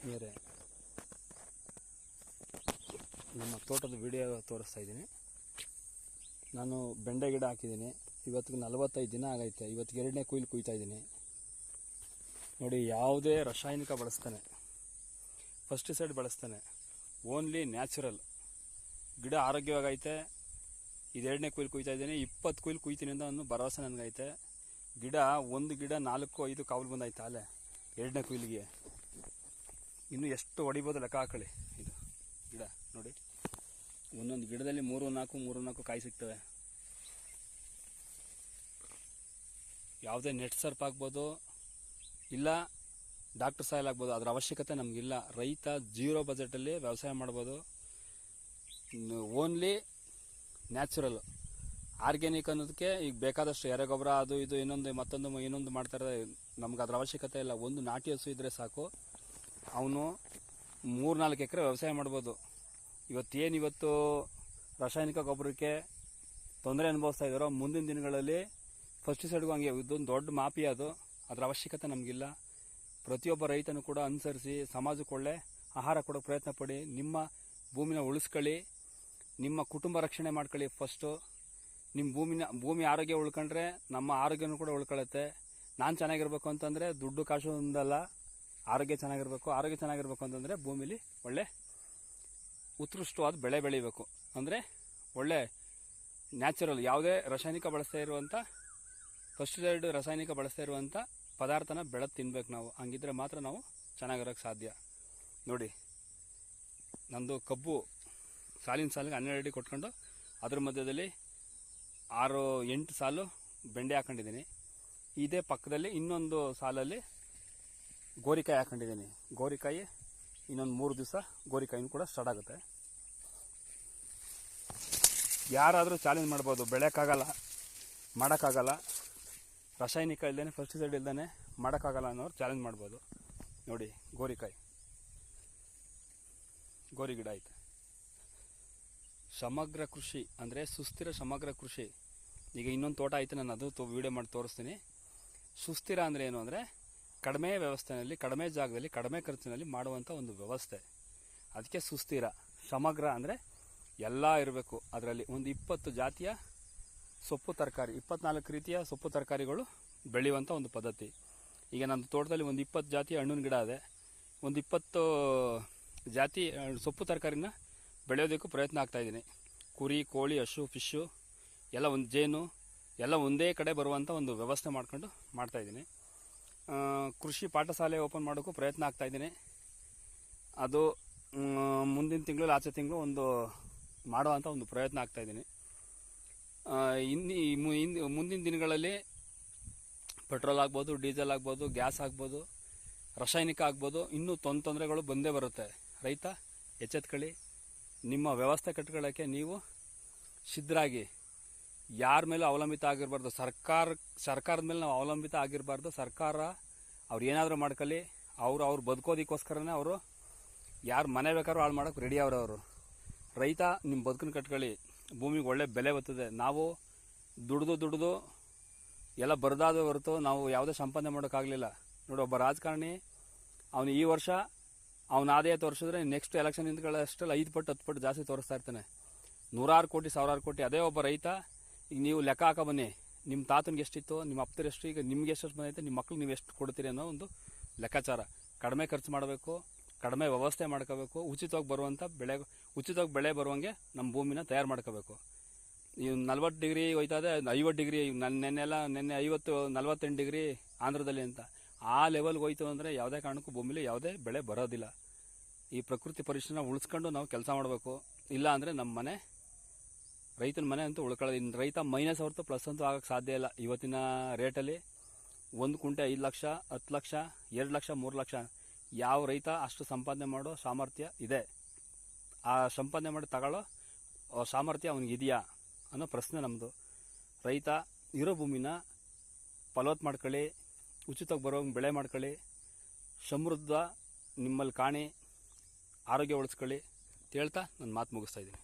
ಆತ್ಮೀಯರೇ, ನಮ್ಮ ತೋಟದ ವಿಡಿಯೋ ತೋರಿಸ್ತಾ ಇದ್ದೀನಿ. ನಾನು ಬೆಂಡೆ ಗಿಡ ಹಾಕಿದ್ದೀನಿ. ಇವತ್ತಿಗೆ 45 ದಿನ ಆಗೈತೆ. ಇವತ್ತಿಗೆ 2ನೇ ಕುಯ್ಲು ಕುಯ್ತಾ ಇದ್ದೀನಿ. ನೋಡಿ, ಯಾವುದೇ ರಾಸಾಯನಿಕ ಬಳಸ್ತಾನೆ, ಪೆಸ್ಟಿಸೈಡ್ ಬಳಸ್ತಾನೆ, ಓನ್ಲಿ ನ್ಯಾಚುರಲ್. ಗಿಡ ಆರೋಗ್ಯವಾಗೈತೆ. ಇದು 2ನೇ ಕುಯ್ಲು ಕುಯ್ತಾ ಇದ್ದೀನಿ. 20 ಕುಯ್ಲು ಕುಯ್ತೀನಿ ಅಂತ ಅನ್ನೋ ಭರವಸೆ ನನಗೈತೆ. ಗಿಡ ಒಂದು ಗಿಡ 4-5 ಕಾವಲು ಬಂದೈತೆ ಅಲ್ಲೇ 2ನೇ ಕುಯ್ಲಿಗೆ. ಇನ್ನು ಎಷ್ಟು ಹೊಡಿಬೋದು ಲೆಕ್ಕ ಹಾಕೊಳ್ಳಿ. ಇದು ಗಿಡ ನೋಡಿ, ಒಂದೊಂದು ಗಿಡದಲ್ಲಿ 3-4 ಕಾಯಿ ಸಿಗ್ತವೆ. ಯಾವುದೇ ನೆಟ್ ಸರ್ಪ್ ಆಗ್ಬೋದು, ಇಲ್ಲ ಡಾಕ್ಟರ್ ಸಾಯಿಲ್ ಆಗ್ಬೋದು, ಅದರ ಅವಶ್ಯಕತೆ ನಮಗಿಲ್ಲ. ರೈತ 0 ಬಜೆಟಲ್ಲಿ ವ್ಯವಸಾಯ ಮಾಡ್ಬೋದು. ಓನ್ಲಿ ನ್ಯಾಚುರಲ್ ಆರ್ಗ್ಯಾನಿಕ್ ಅನ್ನೋದಕ್ಕೆ ಈಗ ಬೇಕಾದಷ್ಟು ಎರೆಗೊಬ್ಬರ ಅದು ಇದು ಇನ್ನೊಂದು ಮಾಡ್ತಾರೆ. ನಮ್ಗೆ ಅದರ ಅವಶ್ಯಕತೆ ಇಲ್ಲ. ಒಂದು ನಾಟಿ ಹಸು ಇದ್ದರೆ ಸಾಕು, ಅವನು 3-4 ಎಕರೆ ವ್ಯವಸಾಯ ಮಾಡ್ಬೋದು. ಇವತ್ತು ರಾಸಾಯನಿಕ ಗೊಬ್ಬರಕ್ಕೆ ತೊಂದರೆ ಅನುಭವಿಸ್ತಾ ಇದ್ದಾರೋ, ಮುಂದಿನ ದಿನಗಳಲ್ಲಿ ಪೆಸ್ಟಿಸೈಡ್ಗೂ ಹಂಗೆ ಇದೊಂದು ದೊಡ್ಡ ಮಾಫಿಯಾ. ಅದು ಅದರ ಅವಶ್ಯಕತೆ ನಮಗಿಲ್ಲ. ಪ್ರತಿಯೊಬ್ಬ ರೈತನು ಕೂಡ ಅನುಸರಿಸಿ ಸಮಾಜಕ್ಕೆ ಒಳ್ಳೆ ಆಹಾರ ಕೊಡೋಕ್ಕೆ ಪ್ರಯತ್ನ ಪಡಿ. ನಿಮ್ಮ ಭೂಮಿನ ಉಳಿಸ್ಕೊಳ್ಳಿ, ನಿಮ್ಮ ಕುಟುಂಬ ರಕ್ಷಣೆ ಮಾಡ್ಕೊಳ್ಳಿ. ಫಸ್ಟು ನಿಮ್ಮ ಭೂಮಿ ಆರೋಗ್ಯ ಉಳ್ಕೊಂಡ್ರೆ ನಮ್ಮ ಆರೋಗ್ಯನೂ ಕೂಡ ಉಳ್ಕೊಳ್ಳುತ್ತೆ. ನಾನು ಚೆನ್ನಾಗಿರ್ಬೇಕು ಅಂತಂದರೆ ದುಡ್ಡು ಕಾಸು ಒಂದಲ್ಲ, ಆರೋಗ್ಯ ಚೆನ್ನಾಗಿರ್ಬೇಕು. ಆರೋಗ್ಯ ಚೆನ್ನಾಗಿರ್ಬೇಕು ಅಂತಂದರೆ ಭೂಮಿಲಿ ಒಳ್ಳೆ ಉತ್ಕೃಷ್ಟವಾದ ಬೆಳೆ ಬೆಳಿಬೇಕು. ಅಂದರೆ ಒಳ್ಳೆ ನ್ಯಾಚುರಲ್, ಯಾವುದೇ ರಾಸಾಯನಿಕ ಬಳಸ್ತಾ ಇರುವಂಥ, ಪೆಸ್ಟಿಸೈಡ್ ರಾಸಾಯನಿಕ ಬಳಸ್ತಾ ಇರುವಂಥ ಪದಾರ್ಥನ ಬೆಳೆದು ತಿನ್ಬೇಕು ನಾವು. ಹಂಗಿದ್ರೆ ಮಾತ್ರ ನಾವು ಚೆನ್ನಾಗಿರೋಕ್ಕೆ ಸಾಧ್ಯ. ನೋಡಿ, ನಂದು ಕಬ್ಬು ಸಾಲಿಗೆ 12 ಅಡಿ ಕೊಟ್ಕೊಂಡು ಅದ್ರ ಮಧ್ಯದಲ್ಲಿ 6-8 ಸಾಲು ಬೆಂಡೆ ಹಾಕೊಂಡಿದ್ದೀನಿ. ಇದೇ ಪಕ್ಕದಲ್ಲಿ ಇನ್ನೊಂದು ಸಾಲಲ್ಲಿ ಗೋರಿಕಾಯಿ ಹಾಕೊಂಡಿದ್ದೀನಿ. ಗೋರಿಕಾಯಿ ಇನ್ನೊಂದು 3 ದಿವಸ ಗೋರಿಕಾಯಿನೂ ಕೂಡ ಸ್ಟಾರ್ಟ್ ಆಗುತ್ತೆ. ಯಾರಾದರೂ ಚಾಲೆಂಜ್ ಮಾಡ್ಬೋದು, ಬೆಳೆಯೋಕ್ಕಾಗಲ್ಲ, ಮಾಡೋಕ್ಕಾಗಲ್ಲ, ರಾಸಾಯನಿಕ ಇಲ್ಲದೇ ಪೆಸ್ಟಿಸೈಡ್ ಇಲ್ಲದೇ ಮಾಡೋಕ್ಕಾಗಲ್ಲ ಅನ್ನೋರು ಚಾಲೆಂಜ್ ಮಾಡ್ಬೋದು. ನೋಡಿ, ಗೋರಿ ಗಿಡ ಐತೆ. ಸಮಗ್ರ ಕೃಷಿ ಅಂದರೆ ಸುಸ್ಥಿರ ಸಮಗ್ರ ಕೃಷಿ. ಈಗ ಇನ್ನೊಂದು ತೋಟ ಐತೆ, ನಾನು ಅದು ವಿಡಿಯೋ ಮಾಡಿ ತೋರಿಸ್ತೀನಿ. ಸುಸ್ಥಿರ ಅಂದರೆ ಏನು ಅಂದರೆ ಕಡಿಮೆ ವ್ಯವಸ್ಥೆಯಲ್ಲಿ, ಕಡಿಮೆ ಜಾಗದಲ್ಲಿ, ಕಡಿಮೆ ಖರ್ಚಿನಲ್ಲಿ ಮಾಡುವಂಥ ಒಂದು ವ್ಯವಸ್ಥೆ. ಅದಕ್ಕೆ ಸುಸ್ಥಿರ. ಸಮಗ್ರ ಅಂದರೆ ಎಲ್ಲ ಇರಬೇಕು. ಅದರಲ್ಲಿ ಒಂದು 20 ಜಾತಿಯ ಸೊಪ್ಪು ತರಕಾರಿ, 24 ರೀತಿಯ ಸೊಪ್ಪು ತರಕಾರಿಗಳು ಬೆಳೆಯುವಂಥ ಒಂದು ಪದ್ಧತಿ. ಈಗ ನನ್ನ ತೋಟದಲ್ಲಿ ಒಂದು 20 ಜಾತಿಯ ಹಣ್ಣಿನ ಗಿಡ ಇದೆ. ಒಂದು 20 ಜಾತಿ ಸೊಪ್ಪು ತರಕಾರಿನ ಬೆಳೆಯೋದಕ್ಕೂ ಪ್ರಯತ್ನ ಆಗ್ತಾಯಿದ್ದೀನಿ. ಕುರಿ, ಕೋಳಿ, ಹಸು, ಫಿಶ್ಶು ಎಲ್ಲ ಒಂದು ಜೇನು ಎಲ್ಲ ಒಂದೇ ಕಡೆ ಬರುವಂಥ ಒಂದು ವ್ಯವಸ್ಥೆ ಮಾಡ್ಕೊಂಡು ಮಾಡ್ತಾಯಿದ್ದೀನಿ. ಕೃಷಿ ಪಾಠಶಾಲೆ ಓಪನ್ ಮಾಡೋಕ್ಕೂ ಪ್ರಯತ್ನ ಆಗ್ತಾಯಿದ್ದೀನಿ. ಅದು ಮುಂದಿನ ತಿಂಗಳು, ಆಚೆ ತಿಂಗಳು ಒಂದು ಮಾಡುವಂಥ ಒಂದು ಪ್ರಯತ್ನ ಆಗ್ತಾಯಿದ್ದೀನಿ. ಮುಂದಿನ ದಿನಗಳಲ್ಲಿ ಪೆಟ್ರೋಲ್ ಆಗ್ಬೋದು, ಡೀಸೆಲ್ ಆಗ್ಬೋದು, ಗ್ಯಾಸ್ ಆಗ್ಬೋದು, ರಾಸಾಯನಿಕ ಆಗ್ಬೋದು, ಇನ್ನೂ ತೊಂದರೆಗಳು ಬಂದೇ ಬರುತ್ತೆ. ರೈತ ಎಚ್ಚೆತ್ಕೊಳ್ಳಿ. ನಿಮ್ಮ ವ್ಯವಸ್ಥೆ ಕಟ್ಕೊಳ್ಳೋಕ್ಕೆ ನೀವು ಸಿದ್ಧರಾಗಿ. ಯಾರ ಮೇಲೂ ಅವಲಂಬಿತ ಆಗಿರಬಾರ್ದು. ಸರ್ಕಾರದ ಮೇಲೆ ನಾವು ಅವಲಂಬಿತ ಆಗಿರಬಾರ್ದು. ಸರ್ಕಾರ ಅವ್ರು ಏನಾದರೂ ಮಾಡ್ಕೊಳ್ಳಿ, ಅವ್ರು ಬದುಕೋದಕ್ಕೋಸ್ಕರನೇ ಅವರು ಯಾರು ಮನೆ ಬೇಕಾದ್ರೂ ಹಾಳು ಮಾಡೋಕ್ಕೆ ರೆಡಿ ಅವರು. ರೈತ ನಿಮ್ಮ ಬದುಕನ್ನು ಕಟ್ಕೊಳ್ಳಿ. ಭೂಮಿಗೆ ಒಳ್ಳೆ ಬೆಲೆ ಬರ್ತದೆ. ನಾವು ದುಡ್ದು ಎಲ್ಲ ಬರದಾದ ಹೊರತು ನಾವು ಯಾವುದೇ ಸಂಪಾದನೆ ಮಾಡೋಕ್ಕಾಗಲಿಲ್ಲ. ನೋಡಿ, ಒಬ್ಬ ರಾಜಕಾರಣಿ ಅವನು ಈ ವರ್ಷ ಅವನ ಆದಾಯ ತೋರಿಸಿದ್ರೆ ನೆಕ್ಸ್ಟ್ ಎಲೆಕ್ಷನ್ ನಿಂತ್ಕೊಳ್ಳೋಷ್ಟರಲ್ಲಿ 5 ಪಟ್ಟು 10 ಪಟ್ಟು ಜಾಸ್ತಿ ತೋರಿಸ್ತಾ ಇರ್ತಾನೆ. 100 ಕೋಟಿ 1000 ಕೋಟಿ. ಅದೇ ಒಬ್ಬ ರೈತ, ಈಗ ನೀವು ಲೆಕ್ಕ ಹಾಕ ಬನ್ನಿ, ನಿಮ್ಮ ತಾತನಿಗೆ ಎಷ್ಟಿತ್ತು, ನಿಮ್ಮ ಅಪ್ಪರು ಎಷ್ಟು, ಈಗ ನಿಮ್ಗೆ ಎಷ್ಟು ಬಂದೈತೆ, ನಿಮ್ಮ ಮಕ್ಳಿಗೆ ನೀವು ಎಷ್ಟು ಕೊಡ್ತೀರಿ ಅನ್ನೋ ಒಂದು ಲೆಕ್ಕಾಚಾರ. ಕಡಿಮೆ ಖರ್ಚು ಮಾಡಬೇಕು, ಕಡಿಮೆ ವ್ಯವಸ್ಥೆ ಮಾಡ್ಕೋಬೇಕು, ಉಚಿತವಾಗಿ ಬೆಳೆ ಬರುವಂಗೆ ನಮ್ಮ ಭೂಮಿನ ತಯಾರು ಮಾಡ್ಕೋಬೇಕು. ಈ 40 ಡಿಗ್ರಿ ಹೋಯ್ತಾ ಇದೆ, 50 ಡಿಗ್ರಿ, ನೆನ್ನೆ 48 ಡಿಗ್ರಿ ಆಂಧ್ರದಲ್ಲಿ ಅಂತ. ಆ ಲೆವೆಲ್ಗೆ ಹೋಯ್ತು ಅಂದರೆ ಯಾವುದೇ ಕಾರಣಕ್ಕೂ ಭೂಮಿಲಿ ಯಾವುದೇ ಬೆಳೆ ಬರೋದಿಲ್ಲ. ಈ ಪ್ರಕೃತಿ ಪರಿಸರನ ಉಳಿಸ್ಕೊಂಡು ನಾವು ಕೆಲಸ ಮಾಡಬೇಕು. ಇಲ್ಲ ಅಂದರೆ ನಮ್ಮ ರೈತನ ಮನೆ ಅಂತೂ ಉಳ್ಕೊಳ್ಳೋದು. ಇನ್ನು ರೈತ ಮೈನಸ್ ಹೊರತು ಪ್ಲಸ್ ಅಂತೂ ಆಗೋಕ್ಕೆ ಸಾಧ್ಯ ಇಲ್ಲ. ಇವತ್ತಿನ ರೇಟಲ್ಲಿ 1 ಕುಂಟೆ 5 ಲಕ್ಷ, 10 ಲಕ್ಷ, 2 ಲಕ್ಷ, 3 ಲಕ್ಷ. ಯಾವ ರೈತ ಅಷ್ಟು ಸಂಪಾದನೆ ಮಾಡೋ ಸಾಮರ್ಥ್ಯ ಇದೆ? ಆ ಸಂಪಾದನೆ ಮಾಡಿ ತಗೊಳ್ಳೋ ಸಾಮರ್ಥ್ಯ ಅವನಿಗಿದೆಯಾ ಅನ್ನೋ ಪ್ರಶ್ನೆ ನಮ್ಮದು. ರೈತ ಇರೋ ಭೂಮಿನ ಫಲವತ್ತು ಮಾಡ್ಕೊಳ್ಳಿ, ಉಚಿತವಾಗಿ ಬರೋಂಗೆ ಬೆಳೆ ಮಾಡ್ಕೊಳ್ಳಿ, ಸಮೃದ್ಧ ನಿಮ್ಮಲ್ಲಿ ಕಾಣಿ, ಆರೋಗ್ಯ ಉಳಿಸ್ಕೊಳ್ಳಿ ಅಂತ ಹೇಳ್ತಾ ನನ್ನ ಮಾತು ಮುಗಿಸ್ತಾ ಇದ್ದೀನಿ.